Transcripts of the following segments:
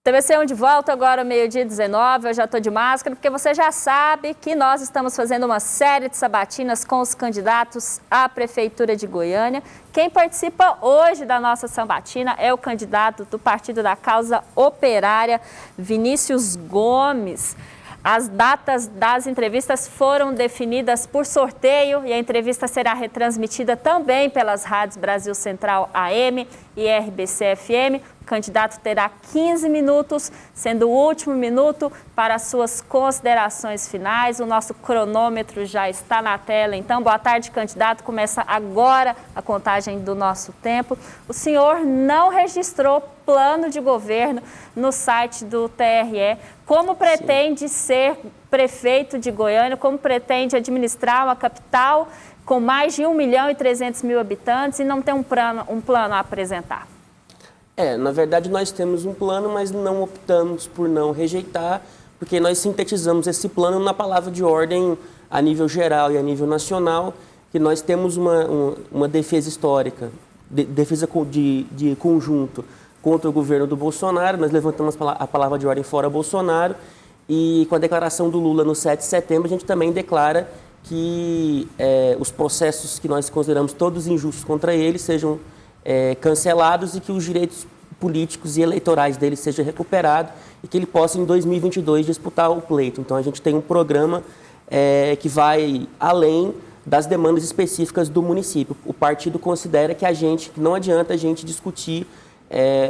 TVC1 de volta agora, meio-dia 19, eu já estou de máscara, porque você já sabe que nós estamos fazendo uma série de sabatinas com os candidatos à Prefeitura de Goiânia. Quem participa hoje da nossa sabatina é o candidato do Partido da Causa Operária, Vinícius Gomes. As datas das entrevistas foram definidas por sorteio e a entrevista será retransmitida também pelas rádios Brasil Central AM e RBC FM. O candidato terá 15 minutos, sendo o último minuto para as suas considerações finais. O nosso cronômetro já está na tela, então boa tarde, candidato. Começa agora a contagem do nosso tempo. O senhor não registrou plano de governo no site do TRE. Como pretende ser prefeito de Goiânia? Como pretende administrar uma capital com mais de 1.300.000 habitantes e não tem um plano a apresentar? Na verdade nós temos um plano, mas não optamos por não rejeitar, porque nós sintetizamos esse plano na palavra de ordem a nível geral e a nível nacional, que nós temos uma defesa histórica, defesa de conjunto contra o governo do Bolsonaro. Nós levantamos a palavra de ordem fora Bolsonaro e com a declaração do Lula no 7 de setembro a gente também declara que os processos que nós consideramos todos injustos contra ele sejam cancelados e que os direitos políticos e eleitorais dele sejam recuperados e que ele possa, em 2022, disputar o pleito. Então, a gente tem um programa que vai além das demandas específicas do município. O partido considera que não adianta a gente discutir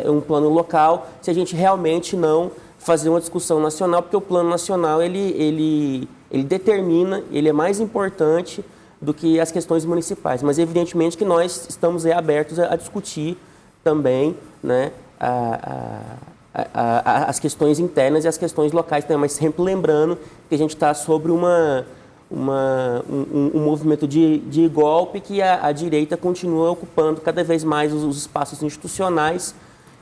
um plano local se a gente realmente não fazer uma discussão nacional, porque o plano nacional, ele determina, ele é mais importante do que as questões municipais, mas evidentemente que nós estamos abertos a discutir também, né, as questões internas e as questões locais também, mas sempre lembrando que a gente está sobre um movimento de golpe que a direita continua ocupando cada vez mais os espaços institucionais,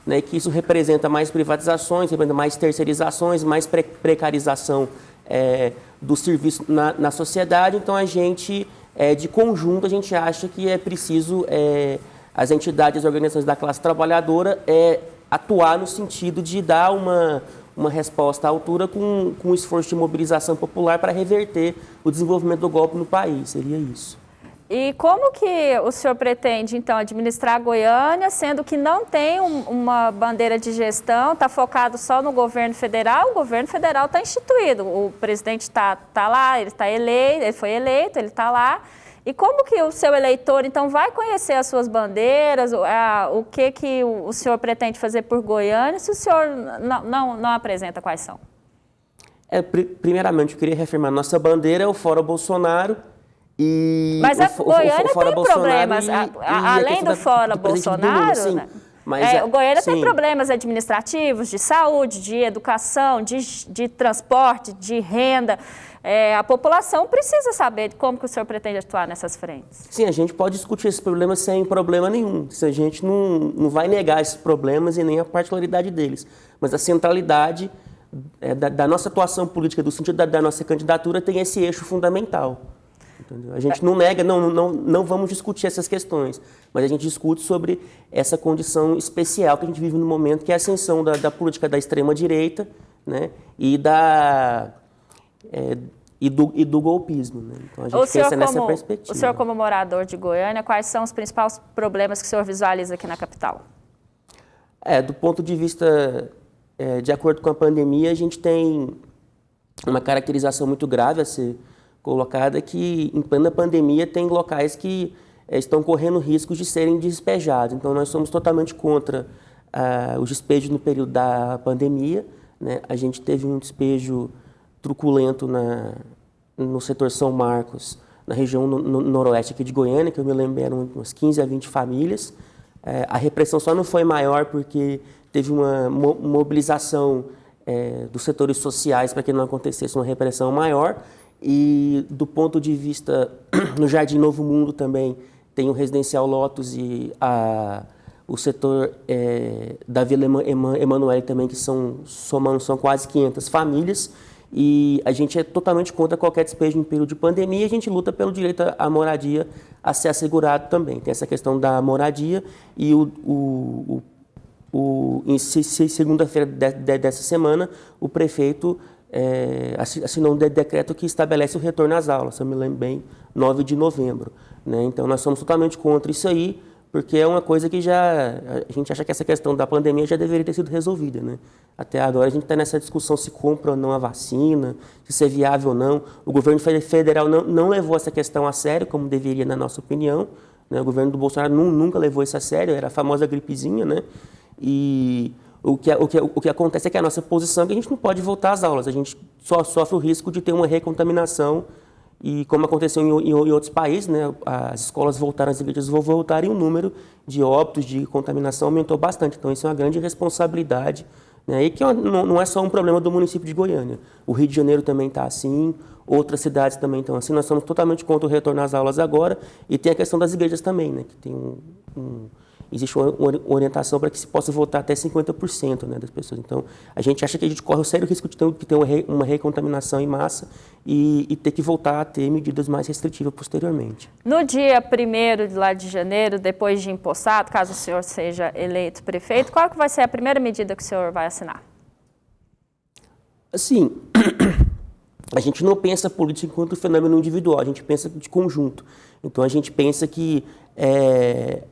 né, que isso representa mais privatizações, representa mais terceirizações, mais precarização do serviço na sociedade. Então, a gente de conjunto, a gente acha que é preciso as entidades e as organizações da classe trabalhadora atuar no sentido de dar uma resposta à altura com um esforço de mobilização popular para reverter o desenvolvimento do golpe no país. Seria isso. E como que o senhor pretende, então, administrar a Goiânia, sendo que não tem uma bandeira de gestão, está focado só no governo federal? O governo federal está instituído, o presidente está lá, ele está eleito, ele foi eleito, ele está lá. E como que o seu eleitor, então, vai conhecer as suas bandeiras, o que o senhor pretende fazer por Goiânia, se o senhor não apresenta quais são? Primeiramente, eu queria reafirmar, nossa bandeira é o Fora Bolsonaro. Mas a Goiânia tem problemas, além do fora Bolsonaro, né? O Goiânia tem problemas administrativos, de saúde, de educação, de transporte, de renda. A população precisa saber como que o senhor pretende atuar nessas frentes. Sim, a gente pode discutir esses problemas sem problema nenhum. A gente não vai negar esses problemas e nem a particularidade deles. Mas a centralidade da nossa atuação política, do sentido da nossa candidatura, tem esse eixo fundamental. Entendeu? A gente não nega, não vamos discutir essas questões, mas a gente discute sobre essa condição especial que a gente vive no momento, que é a ascensão da política da extrema-direita, né, e do golpismo. Né? Então, a gente pensa nessa perspectiva. O senhor, como morador de Goiânia, quais são os principais problemas que o senhor visualiza aqui na capital? Do ponto de vista, de acordo com a pandemia, a gente tem uma caracterização muito grave a ser colocada, que em plena pandemia tem locais que estão correndo riscos de serem despejados. Então, nós somos totalmente contra os despejos no período da pandemia. Né? A gente teve um despejo truculento no setor São Marcos, na região noroeste aqui de Goiânia, que eu me lembro eram umas 15 a 20 famílias. A repressão só não foi maior porque teve uma mobilização dos setores sociais para que não acontecesse uma repressão maior. E do ponto de vista, no Jardim Novo Mundo também tem o Residencial Lotus e o setor da Vila Emanuele também, que são quase 500 famílias. E a gente é totalmente contra qualquer despejo em período de pandemia e a gente luta pelo direito à moradia a ser assegurado também. Tem essa questão da moradia e o em segunda-feira dessa semana, o prefeito assinou um decreto que estabelece o retorno às aulas, se eu me lembro bem, 9 de novembro. Né? Então, nós somos totalmente contra isso aí, porque é uma coisa que a gente acha que essa questão da pandemia já deveria ter sido resolvida. Né? Até agora a gente está nessa discussão se compra ou não a vacina, se isso é viável ou não. O governo federal não levou essa questão a sério, como deveria, na nossa opinião. Né? O governo do Bolsonaro nunca levou isso a sério, era a famosa gripezinha. Né? E o que acontece é que a nossa posição é que a gente não pode voltar às aulas, a gente só sofre o risco de ter uma recontaminação. E como aconteceu em outros países, né, as escolas voltaram, as igrejas voltaram e o número de óbitos, de contaminação aumentou bastante. Então, isso é uma grande responsabilidade, né, e que não é só um problema do município de Goiânia. O Rio de Janeiro também está assim, outras cidades também estão assim. Nós somos totalmente contra o retorno às aulas agora. E tem a questão das igrejas também, né, que tem existe uma orientação para que se possa votar até 50%, né, das pessoas. Então, a gente acha que a gente corre o sério risco de ter uma recontaminação em massa e ter que voltar a ter medidas mais restritivas posteriormente. No dia 1º lá de janeiro, depois de empossado, caso o senhor seja eleito prefeito, qual que vai ser a primeira medida que o senhor vai assinar? Assim, a gente não pensa a política enquanto fenômeno individual, a gente pensa de conjunto. Então, a gente pensa que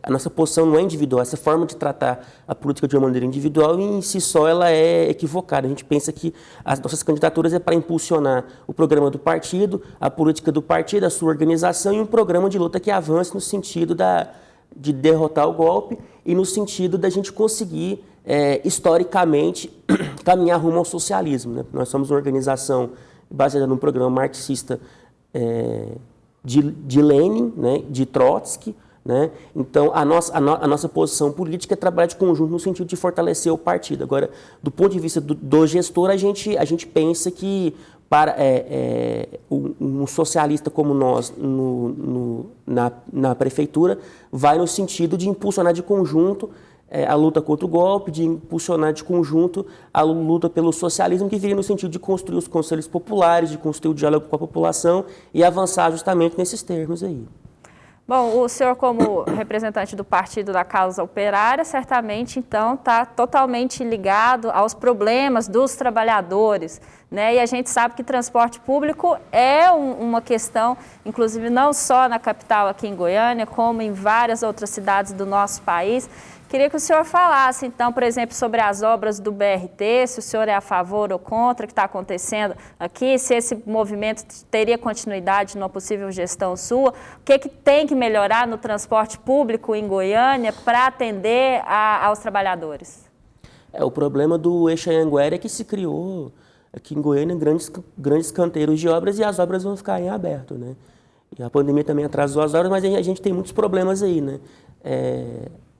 a nossa posição não é individual, essa forma de tratar a política de uma maneira individual em si só ela é equivocada. A gente pensa que as nossas candidaturas é para impulsionar o programa do partido, a política do partido, a sua organização e um programa de luta que avance no sentido de derrotar o golpe e no sentido da gente conseguir, historicamente, caminhar rumo ao socialismo. Né? Nós somos uma organização baseada num programa marxista de Lenin, né? De Trotsky. Né? Então, a nossa posição política é trabalhar de conjunto no sentido de fortalecer o partido. Agora, do ponto de vista do gestor, a gente pensa que para um socialista como nós na prefeitura vai no sentido de impulsionar de conjunto a luta contra o golpe, de impulsionar de conjunto a luta pelo socialismo, que viria no sentido de construir os conselhos populares, de construir o diálogo com a população e avançar justamente nesses termos aí. Bom, o senhor, como representante do Partido da Causa Operária, certamente, então, está totalmente ligado aos problemas dos trabalhadores, né? E a gente sabe que transporte público é uma questão, inclusive, não só na capital aqui em Goiânia, como em várias outras cidades do nosso país. Queria que o senhor falasse, então, por exemplo, sobre as obras do BRT, se o senhor é a favor ou contra o que está acontecendo aqui, se esse movimento teria continuidade numa possível gestão sua, o que tem que melhorar no transporte público em Goiânia para atender aos trabalhadores? O problema do eixo Anhanguera é que se criou aqui em Goiânia grandes canteiros de obras e as obras vão ficar em aberto, né? E a pandemia também atrasou as obras, mas a gente tem muitos problemas aí, né?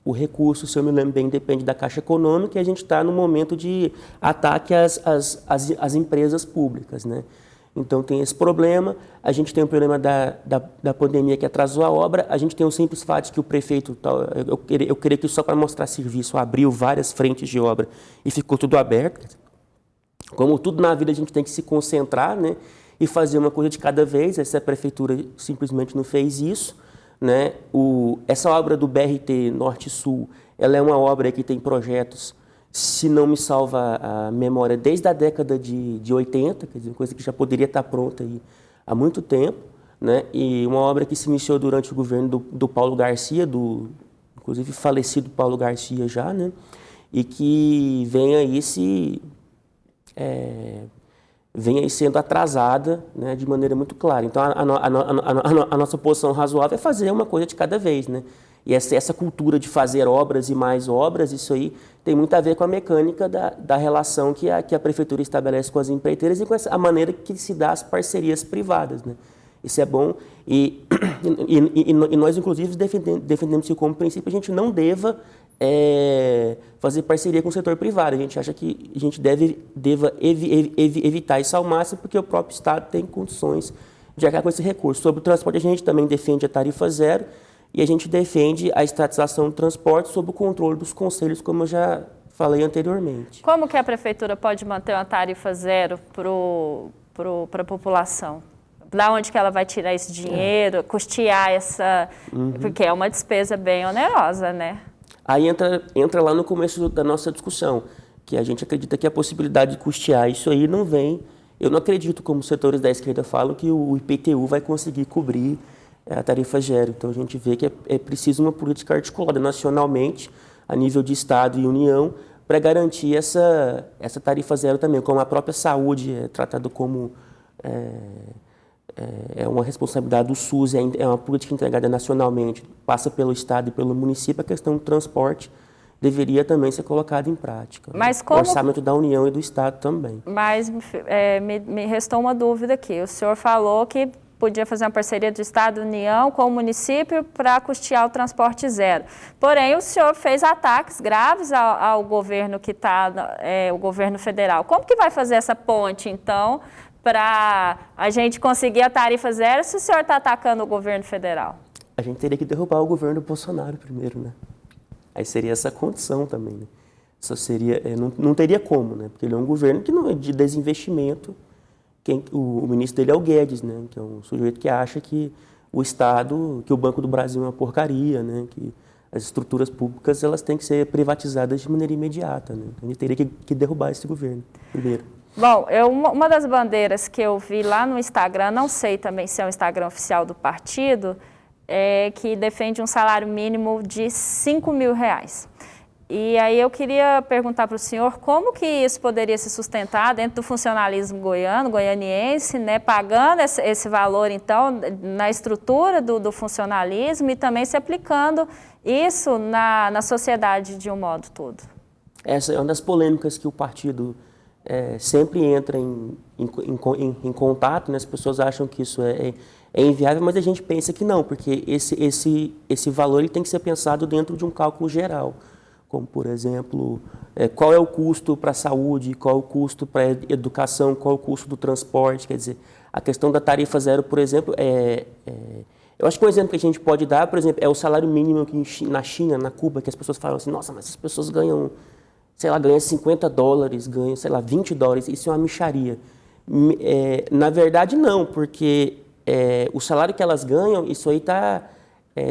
O recurso, se eu me lembro bem, depende da Caixa Econômica e a gente está no momento de ataque às empresas públicas, né? Então tem esse problema, a gente tem o problema da pandemia que atrasou a obra, a gente tem o simples fato de que o prefeito, eu creio que só para mostrar serviço, abriu várias frentes de obra e ficou tudo aberto. Como tudo na vida a gente tem que se concentrar, né? E fazer uma coisa de cada vez, essa prefeitura simplesmente não fez isso. Né? Essa obra do BRT Norte-Sul, ela é uma obra que tem projetos, se não me salva a memória, desde a década de 80, quer dizer, uma coisa que já poderia estar pronta aí há muito tempo, né? E uma obra que se iniciou durante o governo do Paulo Garcia, inclusive falecido Paulo Garcia já, né? E que vem aí sendo atrasada, né, de maneira muito clara. Então, a nossa posição razoável é fazer uma coisa de cada vez. Né? E essa cultura de fazer obras e mais obras, isso aí tem muito a ver com a mecânica da relação que a Prefeitura estabelece com as empreiteiras e com a maneira que se dá as parcerias privadas. Né? Isso é bom. E nós, inclusive, defendemos que, como princípio, a gente não deva fazer parceria com o setor privado. A gente acha que a gente deva evitar isso ao máximo, porque o próprio Estado tem condições de arcar com esse recurso. Sobre o transporte, a gente também defende a tarifa zero e a gente defende a estatização do transporte sob o controle dos conselhos, como eu já falei anteriormente. Como que a Prefeitura pode manter uma tarifa zero para a população? Da onde que ela vai tirar esse dinheiro, custear essa... Porque é uma despesa bem onerosa, né? Aí entra lá no começo da nossa discussão, que a gente acredita que a possibilidade de custear isso aí não vem. Eu não acredito, como os setores da esquerda falam, que o IPTU vai conseguir cobrir a tarifa zero. Então a gente vê que é preciso uma política articulada nacionalmente, a nível de Estado e União, para garantir essa tarifa zero também, como a própria saúde é tratada como uma responsabilidade do SUS, é uma política entregada nacionalmente, passa pelo Estado e pelo município, a questão do transporte deveria também ser colocada em prática. Mas O orçamento da União e do Estado também. Mas me restou uma dúvida aqui. O senhor falou que podia fazer uma parceria do Estado e União com o município para custear o transporte zero. Porém, o senhor fez ataques graves ao governo que está, o governo federal. Como que vai fazer essa ponte, então, para a gente conseguir a tarifa zero se o senhor está atacando o governo federal? A gente teria que derrubar o governo Bolsonaro primeiro, né? Aí seria essa condição também, né? Só seria, não teria como, né? Porque ele é um governo que não é de desinvestimento. O ministro dele é o Guedes, né? Que é um sujeito que acha que o Estado, que o Banco do Brasil é uma porcaria, né? Que as estruturas públicas elas têm que ser privatizadas de maneira imediata, né? Então a gente teria que derrubar esse governo primeiro. Bom, uma das bandeiras que eu vi lá no Instagram, não sei também se é o Instagram oficial do partido, é que defende um salário mínimo de R$5.000. E aí eu queria perguntar para o senhor como que isso poderia se sustentar dentro do funcionalismo goianiense, né, pagando esse valor, então, na estrutura do funcionalismo e também se aplicando isso na sociedade de um modo todo. Essa é uma das polêmicas que o partido sempre entra em contato, né? As pessoas acham que isso é inviável, mas a gente pensa que não, porque esse valor ele tem que ser pensado dentro de um cálculo geral. Como, por exemplo, qual é o custo para a saúde, qual é o custo para a educação, qual é o custo do transporte. Quer dizer, a questão da tarifa zero, por exemplo, eu acho que um exemplo que a gente pode dar, por exemplo, é o salário mínimo que na China, na Cuba, que as pessoas falam assim, nossa, mas as pessoas ganham, sei lá, ganham $50, ganham, sei lá, $20, isso é uma mixaria. Na verdade, não, porque o salário que elas ganham, isso aí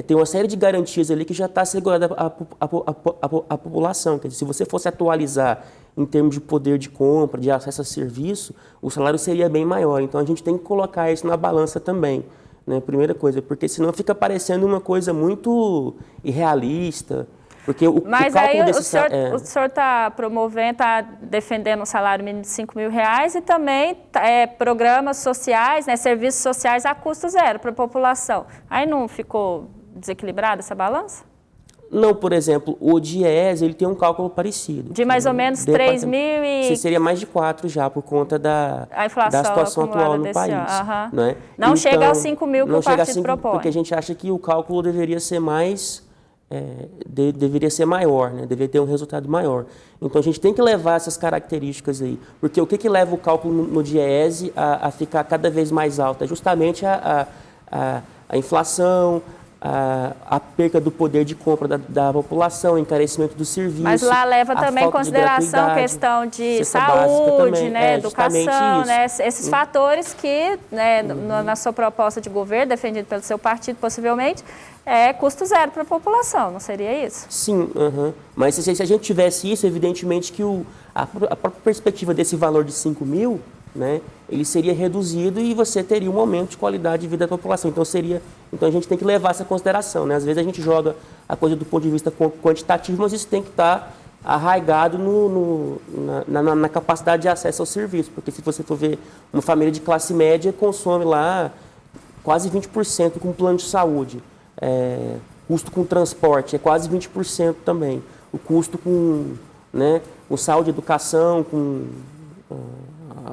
tem uma série de garantias ali que já está assegurada à população. Quer dizer, se você fosse atualizar em termos de poder de compra, de acesso a serviço, o salário seria bem maior. Então, a gente tem que colocar isso na balança também, né? Primeira coisa, porque senão fica parecendo uma coisa muito irrealista. Porque Mas aí o senhor está promovendo, está defendendo um salário mínimo de R$5.000 e também programas sociais, né, serviços sociais a custo zero para a população. Aí não ficou desequilibrada essa balança? Não, por exemplo, o DIEESE ele tem um cálculo parecido. De mais ou menos 3.000 e... Seria mais de 4 já, por conta da situação atual no país. Né? Não então, chega aos 5.000 que o partido propõe. Porque a gente acha que o cálculo deveria ser mais... deveria ser maior, né? Deveria ter um resultado maior. Então, a gente tem que levar essas características aí. Porque o que leva o cálculo no DIEESE a ficar cada vez mais alto? É justamente a inflação, a perca do poder de compra da população, o encarecimento do serviço. Mas lá leva também em consideração a questão de saúde, né, educação, né, esses fatores que, né, na sua proposta de governo, defendido pelo seu partido, possivelmente, custo zero para a população, não seria isso? Sim, mas se a gente tivesse isso, evidentemente que a própria perspectiva desse valor de 5.000, né, ele seria reduzido e você teria um aumento de qualidade de vida da população. Então a gente tem que levar essa consideração, né? Às vezes a gente joga a coisa do ponto de vista quantitativo, mas isso tem que estar arraigado na capacidade de acesso ao serviço, porque se você for ver uma família de classe média consome lá quase 20% com plano de saúde. Custo com transporte é quase 20% também. O custo com saúde, educação, com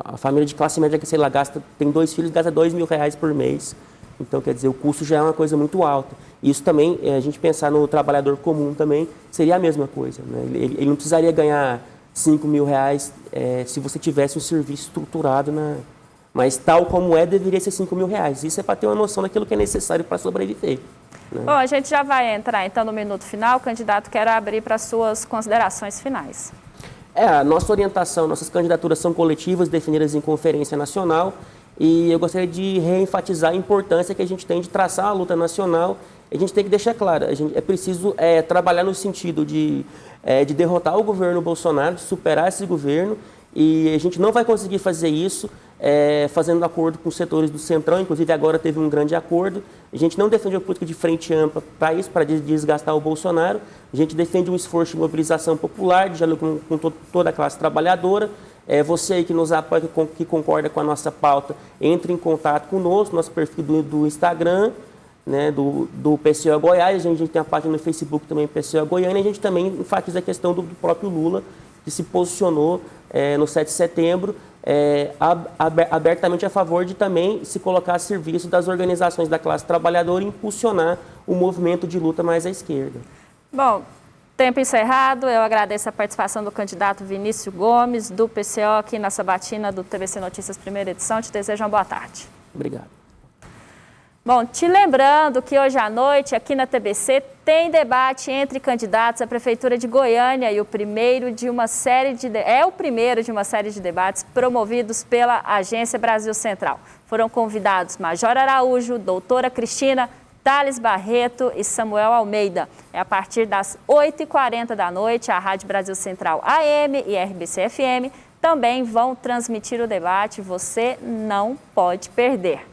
a família de classe média que, sei lá, tem 2 filhos, gasta R$2.000 por mês. Então, quer dizer, o custo já é uma coisa muito alta. Isso também, a gente pensar no trabalhador comum também, seria a mesma coisa, né? Ele não precisaria ganhar R$5.000 se você tivesse um serviço estruturado, mas tal como deveria ser R$5.000. Isso é para ter uma noção daquilo que é necessário para sobreviver. Né? Bom, a gente já vai entrar, então, no minuto final. Candidato, quero abrir para as suas considerações finais. A nossa orientação, nossas candidaturas são coletivas, definidas em conferência nacional, e eu gostaria de reenfatizar a importância que a gente tem de traçar a luta nacional a gente tem que deixar claro, é preciso trabalhar no sentido de derrotar o governo Bolsonaro, de superar esse governo, e a gente não vai conseguir fazer isso fazendo acordo com os setores do Centrão, inclusive agora teve um grande acordo. A gente não defende uma política de frente ampla para isso, para desgastar o Bolsonaro. A gente defende um esforço de mobilização popular, de diálogo com toda a classe trabalhadora. Você aí que nos apoia, que concorda com a nossa pauta, entre em contato conosco, nosso perfil do Instagram, né, do PCO Goiás. A gente tem a página no Facebook também, PCO Goiânia, e a gente também enfatiza a questão do próprio Lula, que se posicionou no 7 de setembro, abertamente a favor de também se colocar a serviço das organizações da classe trabalhadora e impulsionar o movimento de luta mais à esquerda. Bom, tempo encerrado. Eu agradeço a participação do candidato Vinícius Gomes, do PCO, aqui na sabatina do TVC Notícias, primeira edição. Te desejo uma boa tarde. Obrigado. Bom, te lembrando que hoje à noite, aqui na TBC, tem debate entre candidatos à Prefeitura de Goiânia e o primeiro de uma série de debates promovidos pela Agência Brasil Central. Foram convidados Major Araújo, doutora Cristina, Thales Barreto e Samuel Almeida. É a partir das 8h40 da noite, a Rádio Brasil Central AM e RBC FM também vão transmitir o debate. Você não pode perder.